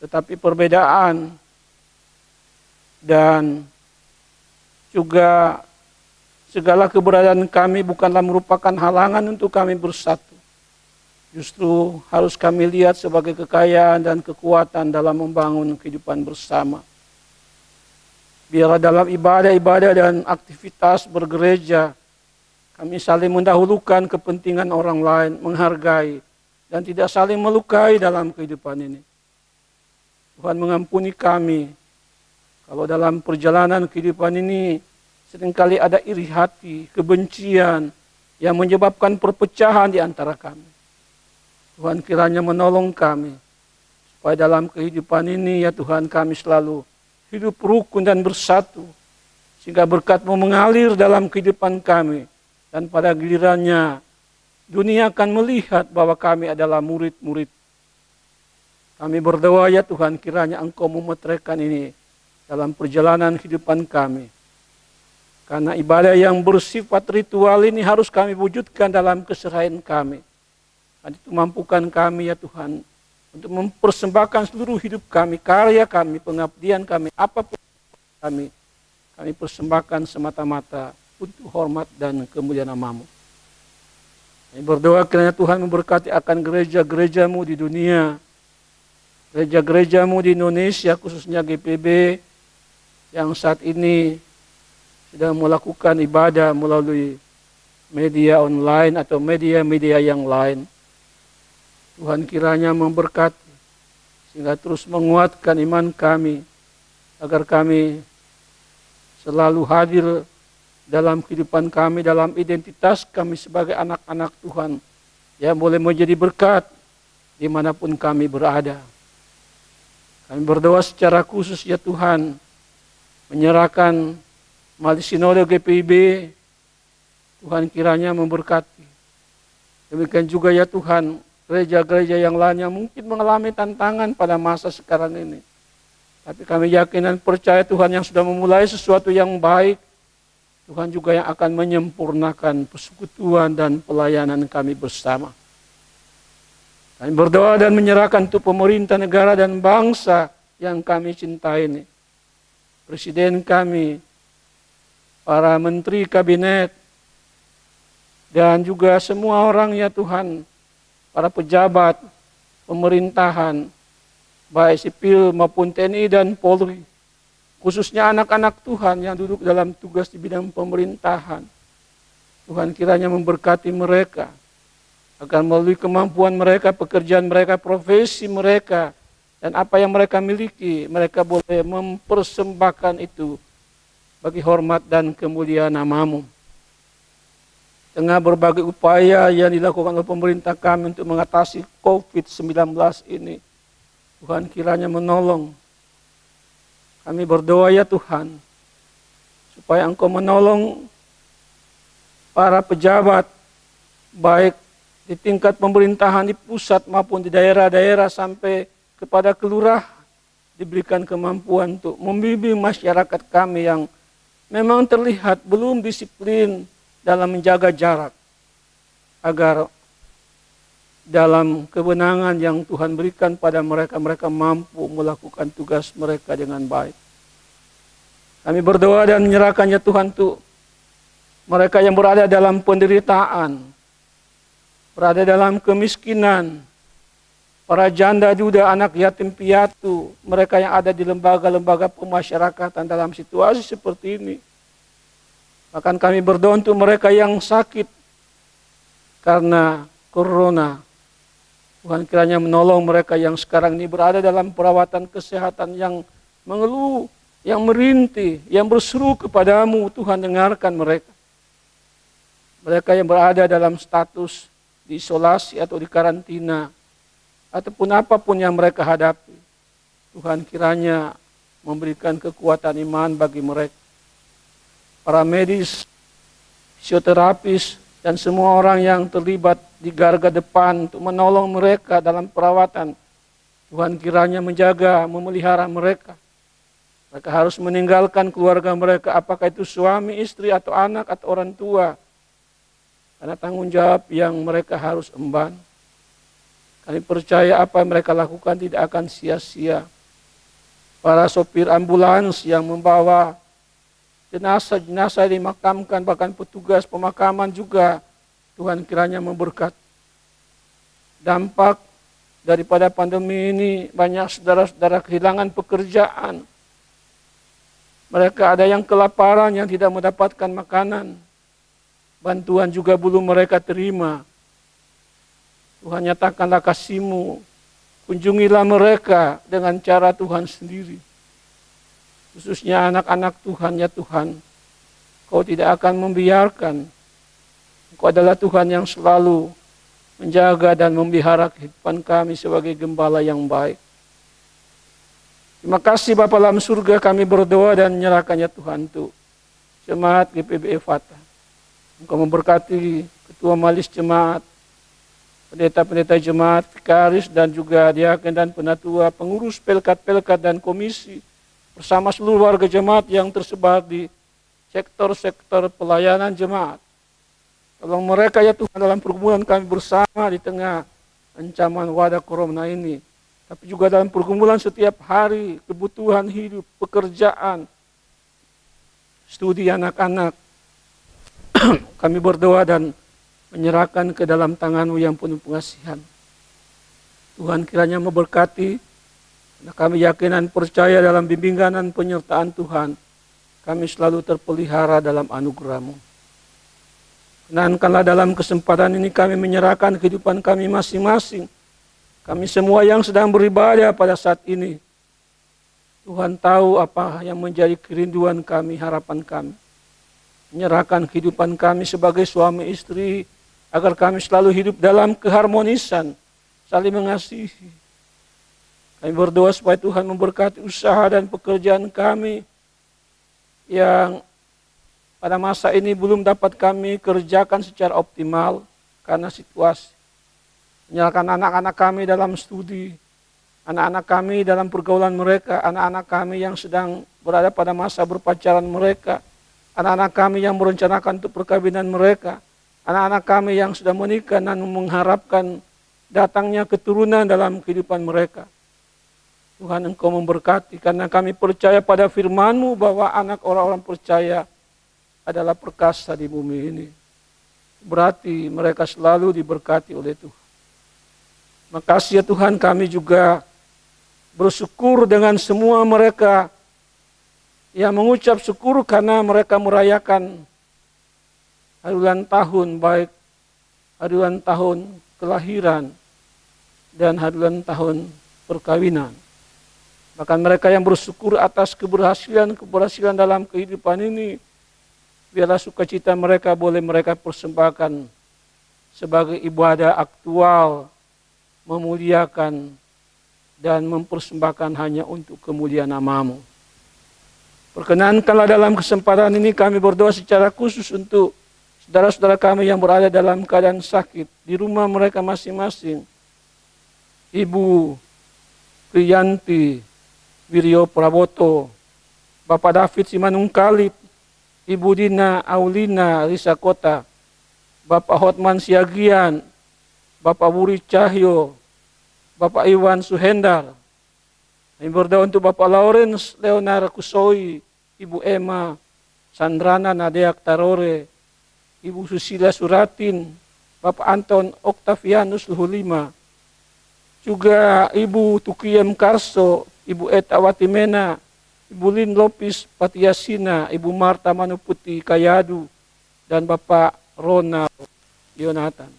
tetapi perbedaan dan juga segala keberadaan kami bukanlah merupakan halangan untuk kami bersatu. Justru harus kami lihat sebagai kekayaan dan kekuatan dalam membangun kehidupan bersama. Biarlah dalam ibadah-ibadah dan aktivitas bergereja, kami saling mendahulukan kepentingan orang lain, menghargai, dan tidak saling melukai dalam kehidupan ini. Tuhan mengampuni kami, Kalau dalam perjalanan kehidupan ini seringkali ada iri hati, kebencian yang menyebabkan perpecahan di antara kami. Tuhan kiranya menolong kami supaya dalam kehidupan ini ya Tuhan kami selalu hidup rukun dan bersatu. Sehingga berkat-Mu mengalir dalam kehidupan kami. Dan pada gilirannya dunia akan melihat bahwa kami adalah murid-murid. Kami berdoa ya Tuhan kiranya Engkau memeteraikan ini dalam perjalanan kehidupan kami. Karena ibadah yang bersifat ritual ini harus kami wujudkan dalam keserahan kami. Dan itu mampukan kami ya Tuhan untuk mempersembahkan seluruh hidup kami, karya kami, pengabdian kami, apapun kami persembahkan semata-mata untuk hormat dan kemuliaan nama-Mu. Kami berdoa kiranya Tuhan memberkati akan gereja-gereja-Mu di dunia, gereja-gereja-Mu di Indonesia, khususnya GPB, yang saat ini sudah melakukan ibadah melalui media online atau media-media yang lain. Tuhan kiranya memberkati sehingga terus menguatkan iman kami agar kami selalu hadir dalam kehidupan kami, dalam identitas kami sebagai anak-anak Tuhan yang boleh menjadi berkat dimanapun kami berada. Kami berdoa secara khusus ya Tuhan, menyerahkan Majelis Sinode GPIB, Tuhan kiranya memberkati. Demikian juga ya Tuhan, gereja-gereja yang lainnya mungkin mengalami tantangan pada masa sekarang ini. Tapi kami yakin dan percaya Tuhan yang sudah memulai sesuatu yang baik, Tuhan juga yang akan menyempurnakan persekutuan dan pelayanan kami bersama. Kami berdoa dan menyerahkan untuk pemerintah negara dan bangsa yang kami cintai ini. Presiden kami, para menteri kabinet, dan juga semua orang ya Tuhan, para pejabat pemerintahan, baik sipil maupun TNI dan Polri, khususnya anak-anak Tuhan yang duduk dalam tugas di bidang pemerintahan. Tuhan kiranya memberkati mereka, agar melalui kemampuan mereka, pekerjaan mereka, profesi mereka, dan apa yang mereka miliki, mereka boleh mempersembahkan itu bagi hormat dan kemuliaan nama-Mu. Tengah berbagai upaya yang dilakukan oleh pemerintah kami untuk mengatasi COVID-19 ini, Tuhan kiranya menolong. Kami berdoa ya Tuhan, supaya Engkau menolong para pejabat, baik di tingkat pemerintahan di pusat maupun di daerah-daerah sampai kepada kelurahan, diberikan kemampuan untuk membimbing masyarakat kami yang memang terlihat belum disiplin dalam menjaga jarak, agar dalam kewenangan yang Tuhan berikan pada mereka, mereka mampu melakukan tugas mereka dengan baik. Kami berdoa dan menyerahkannya Tuhan untuk mereka yang berada dalam penderitaan, berada dalam kemiskinan, para janda duda, anak yatim piatu, mereka yang ada di lembaga-lembaga pemasyarakatan dalam situasi seperti ini. Bahkan kami berdoa untuk mereka yang sakit karena corona. Tuhan kiranya menolong mereka yang sekarang ini berada dalam perawatan kesehatan, yang mengeluh, yang merintih, yang berseru kepadamu. Tuhan dengarkan mereka. Mereka yang berada dalam status diisolasi atau di karantina, ataupun apapun yang mereka hadapi, Tuhan kiranya memberikan kekuatan iman bagi mereka. Para medis, fisioterapis, dan semua orang yang terlibat di garda depan untuk menolong mereka dalam perawatan, Tuhan kiranya menjaga, memelihara mereka. Mereka harus meninggalkan keluarga mereka, apakah itu suami, istri, atau anak, atau orang tua, karena tanggung jawab yang mereka harus emban. Kami percaya apa yang mereka lakukan tidak akan sia-sia. Para sopir ambulans yang membawa jenazah-jenazah dimakamkan, bahkan petugas pemakaman juga, Tuhan kiranya memberkati. Dampak daripada pandemi ini, banyak saudara-saudara kehilangan pekerjaan. Mereka ada yang kelaparan, yang tidak mendapatkan makanan. Bantuan juga belum mereka terima. Tuhan nyatakanlah kasih-Mu, kunjungilah mereka dengan cara Tuhan sendiri. khususnya anak-anak Tuhan ya Tuhan. Kau tidak akan membiarkan. Engkau adalah Tuhan yang selalu menjaga dan memelihara kehidupan kami sebagai gembala yang baik. Terima kasih Bapa dalam surga, kami berdoa dan menyerahkannya Tuhan untuk jemaat GPB Efata. Engkau memberkati ketua majelis jemaat, pendeta-pendeta jemaat, vikaris dan juga diaken dan penatua, pengurus pelkat-pelkat dan komisi, bersama seluruh warga jemaat yang tersebar di sektor-sektor pelayanan jemaat. Tolong mereka ya Tuhan dalam pergumulan kami bersama di tengah ancaman wadah corona ini. Tapi juga dalam pergumulan setiap hari, kebutuhan hidup, pekerjaan, studi anak-anak. Kami berdoa dan menyerahkan ke dalam tangan-Mu yang penuh pengasihan. Tuhan kiranya memberkati, dan kami yakin dan percaya dalam bimbingan dan penyertaan Tuhan. Kami selalu terpelihara dalam anugerah-Mu. Kenankanlah dalam kesempatan ini kami menyerahkan kehidupan kami masing-masing. Kami semua yang sedang beribadah pada saat ini. Tuhan tahu apa yang menjadi kerinduan kami, harapan kami. Menyerahkan kehidupan kami sebagai suami istri, agar kami selalu hidup dalam keharmonisan, saling mengasihi. Kami berdoa supaya Tuhan memberkati usaha dan pekerjaan kami, yang pada masa ini belum dapat kami kerjakan secara optimal karena situasi. Menyerahkan anak-anak kami dalam studi, anak-anak kami dalam pergaulan mereka, anak-anak kami yang sedang berada pada masa berpacaran mereka, anak-anak kami yang merencanakan untuk perkawinan mereka, anak-anak kami yang sudah menikah dan mengharapkan datangnya keturunan dalam kehidupan mereka. Tuhan, Engkau memberkati, karena kami percaya pada firman-Mu bahwa anak orang-orang percaya adalah perkasa di bumi ini. Berarti mereka selalu diberkati oleh Tuhan. Makasih ya Tuhan, kami juga bersyukur dengan semua mereka yang mengucap syukur karena mereka merayakan hari ulang tahun, baik hari ulang tahun kelahiran dan hari ulang tahun perkawinan. Bahkan mereka yang bersyukur atas keberhasilan dalam kehidupan ini, biarlah sukacita mereka boleh mereka persembahkan sebagai ibadah aktual, memuliakan dan mempersembahkan hanya untuk kemuliaan nama-Mu. Perkenankanlah dalam kesempatan ini kami berdoa secara khusus untuk saudara-saudara kami yang berada dalam keadaan sakit di rumah mereka masing-masing. Ibu Priyanti Wiryo Praboto, Bapak David Simanungkalit, Ibu Dina Aulina Risakota, Bapak Hotman Siagian, Bapak Wuri Cahyo, Bapak Iwan Suhendar. Kami berdoa untuk Bapak Lawrence Leonar Kusoi, Ibu Emma Sandrana Nadeak Tarore, Ibu Susila Suratin, Bapak Anton Oktavianus Luhulima, juga Ibu Tukiem Karso, Ibu Eta Watimena, Ibu Lin Lopis Patiasina, Ibu Marta Manuputi Kayadu, dan Bapak Ronald Yonatan.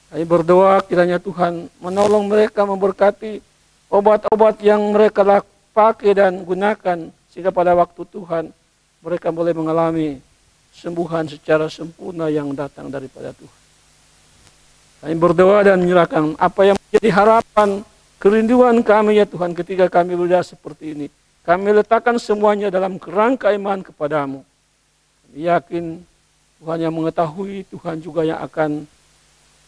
Kami berdoa kiranya Tuhan menolong mereka, memberkati obat-obat yang mereka pakai dan gunakan, sehingga pada waktu Tuhan mereka boleh mengalami sembuhan secara sempurna yang datang daripada Tuhan. Kami berdoa dan menyerahkan apa yang menjadi harapan, kerinduan kami ya Tuhan ketika kami berada seperti ini. Kami letakkan semuanya dalam kerangka iman kepadamu. Kami yakin Tuhan yang mengetahui, Tuhan juga yang akan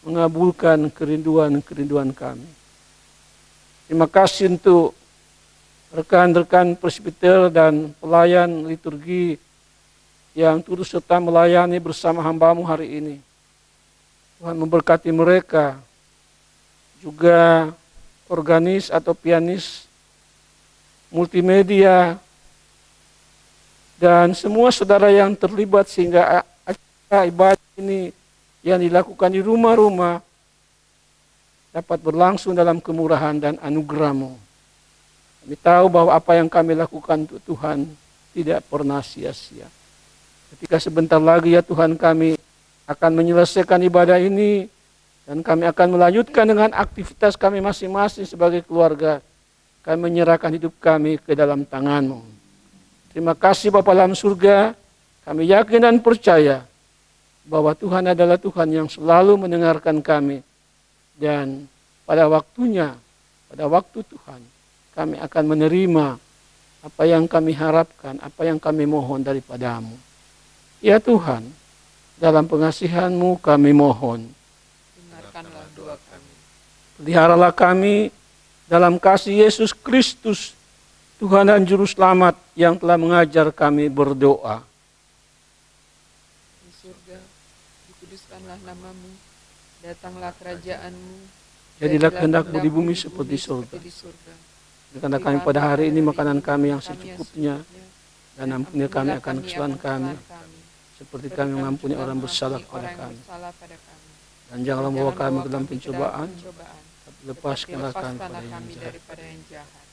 mengabulkan kerinduan-kerinduan kami. Terima kasih untuk rekan-rekan presbiter dan pelayan liturgi yang turut serta melayani bersama hamba-Mu hari ini. Tuhan memberkati mereka, juga organis atau pianis, multimedia, dan semua saudara yang terlibat sehingga acara ibadah ini yang dilakukan di rumah-rumah dapat berlangsung dalam kemurahan dan anugerah-Mu. Kami tahu bahwa apa yang kami lakukan untuk Tuhan tidak pernah sia-sia. Ketika sebentar lagi ya Tuhan kami akan menyelesaikan ibadah ini, dan kami akan melanjutkan dengan aktivitas kami masing-masing sebagai keluarga. kami menyerahkan hidup kami ke dalam tangan-Mu. Terima kasih Bapa dalam surga, kami yakin dan percaya bahwa Tuhan adalah Tuhan yang selalu mendengarkan kami. Dan pada waktunya, pada waktu Tuhan, kami akan menerima apa yang kami harapkan, apa yang kami mohon daripada-Mu. Ya Tuhan, dalam pengasihan-Mu kami mohon. Dengarkanlah doa kami. Peliharalah kami dalam kasih Yesus Kristus, Tuhan dan Juru Selamat yang telah mengajar kami berdoa. Di surga, dikuduskanlah nama-Mu, datanglah kerajaan-Mu, Jadilah kehendak-Mu di bumi seperti di surga. Berikanlah kami pada hari ini makanan kami yang secukupnya, dan ampuni kami akan kesalahan kami, seperti kami mengampuni orang bersalah kepada kami. Dan janganlah membawa kami ke dalam pencobaan, tapi lepaskanlah kami daripada yang jahat.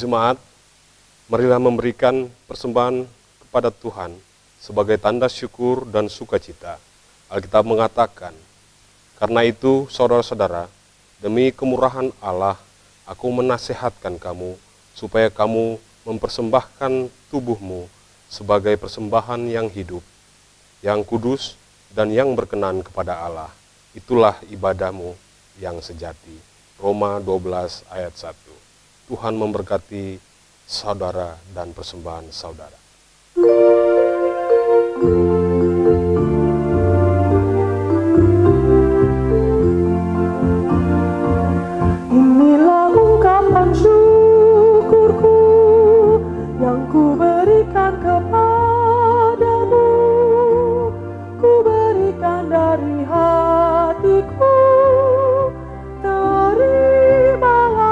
Jemaat, marilah memberikan persembahan kepada Tuhan sebagai tanda syukur dan sukacita. Alkitab mengatakan, karena itu saudara-saudara, demi kemurahan Allah, aku menasihatkan kamu supaya kamu mempersembahkan tubuhmu sebagai persembahan yang hidup, yang kudus, dan yang berkenan kepada Allah. Itulah ibadahmu yang sejati. Roma 12 ayat 1. Tuhan memberkati saudara dan persembahan saudara. Inilah ungkapan syukurku yang ku berikan kepadamu, ku berikan dari hatiku, terimalah,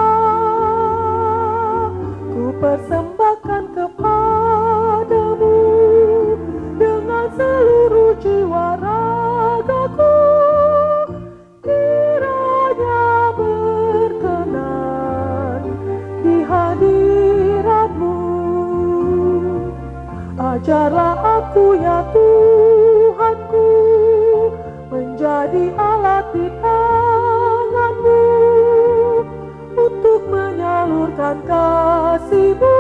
ku persembahkan kepadamu dengan seluruh jiwa ragaku, kiranya berkenan di hadiratmu. Ajarlah aku ya Tuhanku, menjadi alat di tanganmu, untuk menyalurkan kasih-Mu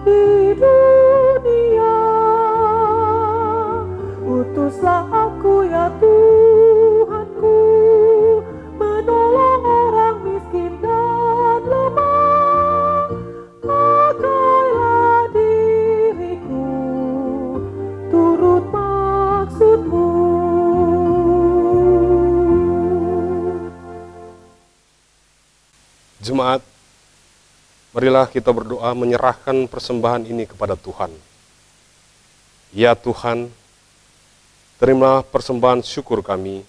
di dunia. Utuslah aku ya Tuhanku, menolong orang miskin dan lemah. Pakailah diriku turut maksud-Mu. Jemaat, marilah kita berdoa menyerahkan persembahan ini kepada Tuhan. Ya Tuhan, terimalah persembahan syukur kami,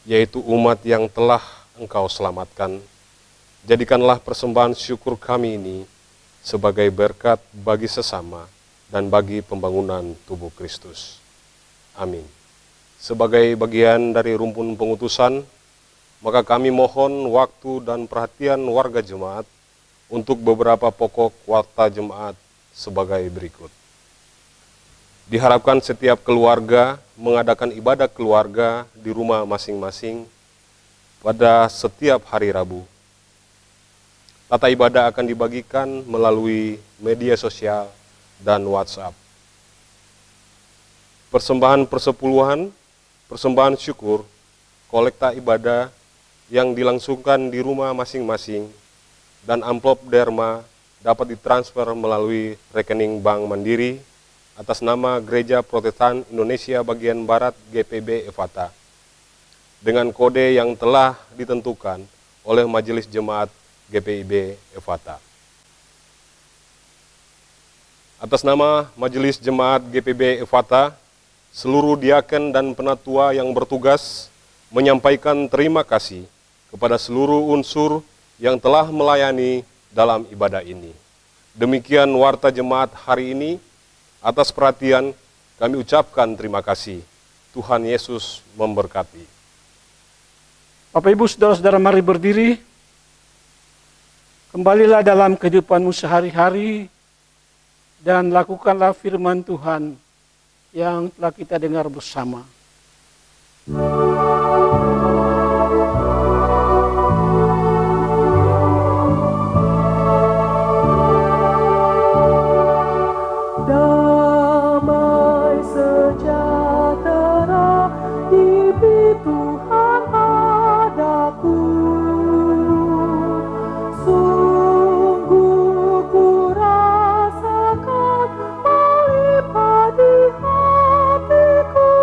yaitu umat yang telah Engkau selamatkan. Jadikanlah persembahan syukur kami ini sebagai berkat bagi sesama dan bagi pembangunan tubuh Kristus. Amin. Sebagai bagian dari rumpun pengutusan, maka kami mohon waktu dan perhatian warga jemaat untuk beberapa pokok warta jemaat sebagai berikut. Diharapkan setiap keluarga mengadakan ibadah keluarga di rumah masing-masing pada setiap hari Rabu. Tata ibadah akan dibagikan melalui media sosial dan WhatsApp. Persembahan persepuluhan, persembahan syukur, kolekta ibadah yang dilangsungkan di rumah masing-masing, dan amplop derma dapat ditransfer melalui rekening Bank Mandiri atas nama Gereja Protestan Indonesia Bagian Barat GPB Efata dengan kode yang telah ditentukan oleh Majelis Jemaat GPIB Efata. Atas nama Majelis Jemaat GPB Efata, seluruh diaken dan penatua yang bertugas menyampaikan terima kasih kepada seluruh unsur yang telah melayani dalam ibadah ini. Demikian warta jemaat hari ini. Atas perhatian kami ucapkan terima kasih. Tuhan Yesus memberkati. Bapak Ibu Saudara-saudara, mari berdiri. Kembalilah dalam kehidupanmu sehari-hari dan lakukanlah firman Tuhan yang telah kita dengar bersama. Damai sejahtera di Tuhan adaku, sungguh ku rasakan melimpah di hatiku.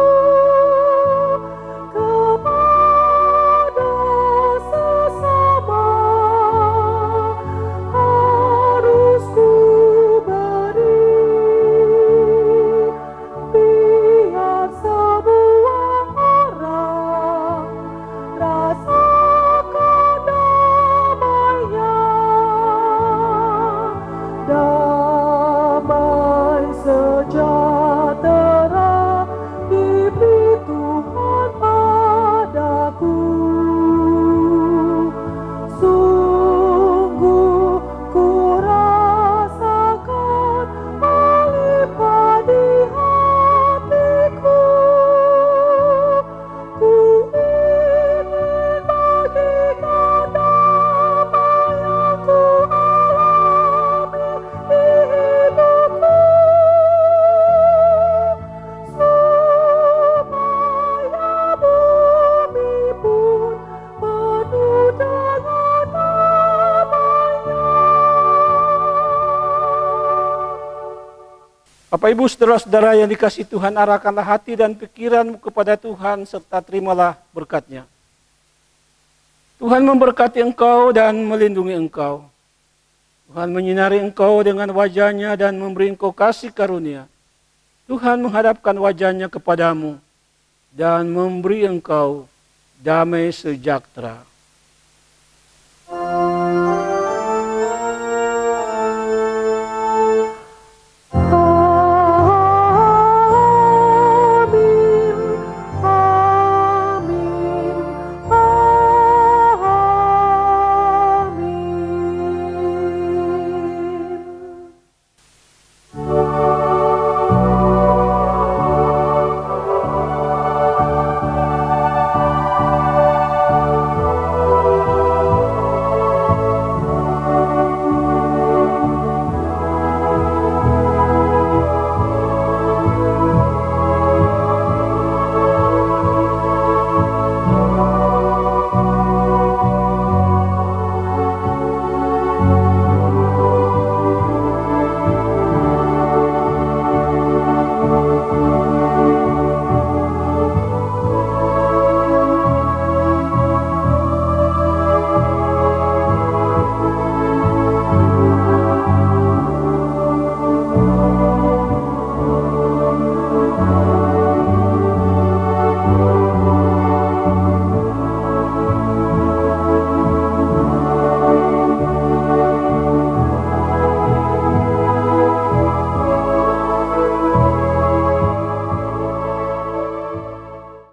Bapak Ibu saudara-saudara yang dikasihi Tuhan, arahkanlah hati dan pikiranmu kepada Tuhan serta terimalah berkat-Nya. Tuhan memberkati engkau dan melindungi engkau. Tuhan menyinari engkau dengan wajah-Nya dan memberi engkau kasih karunia. Tuhan menghadapkan wajah-Nya kepadamu dan memberi engkau damai sejahtera.